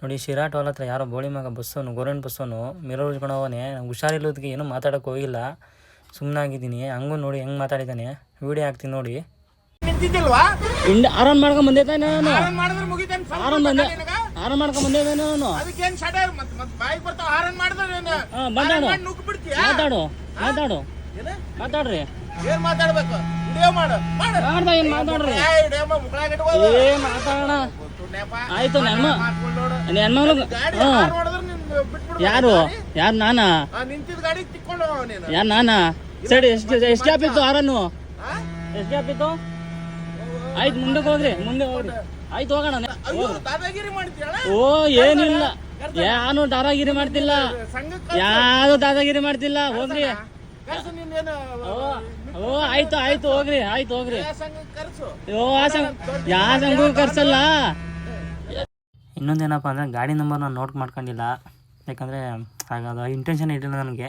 ನೋಡಿ ಶಿರಾ ಟೋಲ್ ಹತ್ರ ಯಾರೋ ಬೋಳಿ ಮಗ ಬಸ್ಸವನು ಗೌರ್ಮೆಂಟ್ ಬಸ್ಸವನು ಮಿರರ್ ಉಜ್ಕೊಂಡವನೇ. ನಂಗೆ ಹುಷಾರಿಲ್ಲೋದಕ್ಕೆ ಏನೂ ಮಾತಾಡೋಕ್ಕೆ ಹೋಗಿಲ್ಲ, ಸುಮ್ಮನಾಗಿದ್ದೀನಿ. ಹಂಗೂ ನೋಡಿ ಹೆಂಗೆ ಮಾತಾಡಿದ್ದಾನೆ, ವೀಡಿಯೋ ಹಾಕ್ತೀನಿ ನೋಡಿ. ಆರಾಮ್ ಮಾಡ್ಕೊಂಡ್ ಬಂದೆ ತಾನೆ ನಾನು, ಆರಾಮ್ ಮಾಡ್ಕೊಂಡ್ ಬಂದೆ ನಾನು. ಮಾತಾಡು ಮಾತಾಡು ಮಾತಾಡ್ರಿ, ಏನ್ ಮಾತಾಡ್ಬೇಕು? ವಿಡಿಯೋ ಮಾಡು. ಏನ್ ಮಾತಾಡ್ರಿ, ಏನ್ ಮಾತಾಡೋಣ. ಆಯ್ತು ನನ್ನ ಹೆಣ್ಮಗಳು. ಯಾರು ಯಾರು ನಾನಾ? ನಿಂತಿದ್ ಗಾಡಿ ತಿಕ್ಕೊಂಡು ಯಾರು ನಾನಾ? ಸರಿ, ಎಷ್ಟು ಗ್ಯಾಪ್ ಇತ್ತು ಆರನ್ನು? ಎಷ್ಟು ಗ್ಯಾಪ್ ಇತ್ತು? ಆಯ್ತು, ಮುಂದಕ್ಕೆ ಹೋಗ್ರಿ, ಮುಂದೆ ಹೋಗ್ರಿ. ಆಯ್ತು, ಹೋಗೋಣ. ದಾದಾಗಿರಿ ಮಾಡ್ತೀಯಲ್ಲ? ಓ ಏನಿಲ್ಲ, ಯಾರು ದಾದಾಗಿರಿ ಮಾಡ್ತಿಲ್ಲ, ಯಾರು ದಾದಾಗಿರಿ ಮಾಡ್ತಿಲ್ಲ. ಹೋಗ್ರಿ. ಓ ಆಯ್ತು ಆಯ್ತು, ಹೋಗ್ರಿ, ಆಯ್ತು ಹೋಗ್ರಿ. ಓ ಯಾವ ಸಂಘ ಕರ್ಸಲ್ಲ. ಇನ್ನೊಂದೇನಪ್ಪ ಅಂದರೆ ಗಾಡಿ ನಂಬರ್ ನಾನು ನೋಟ್ ಮಾಡ್ಕೊಂಡಿಲ್ಲ, ಯಾಕಂದರೆ ಆಗ ಅದು ಇಂಟೆನ್ಷನ್ ಇರಲಿಲ್ಲ ನನಗೆ.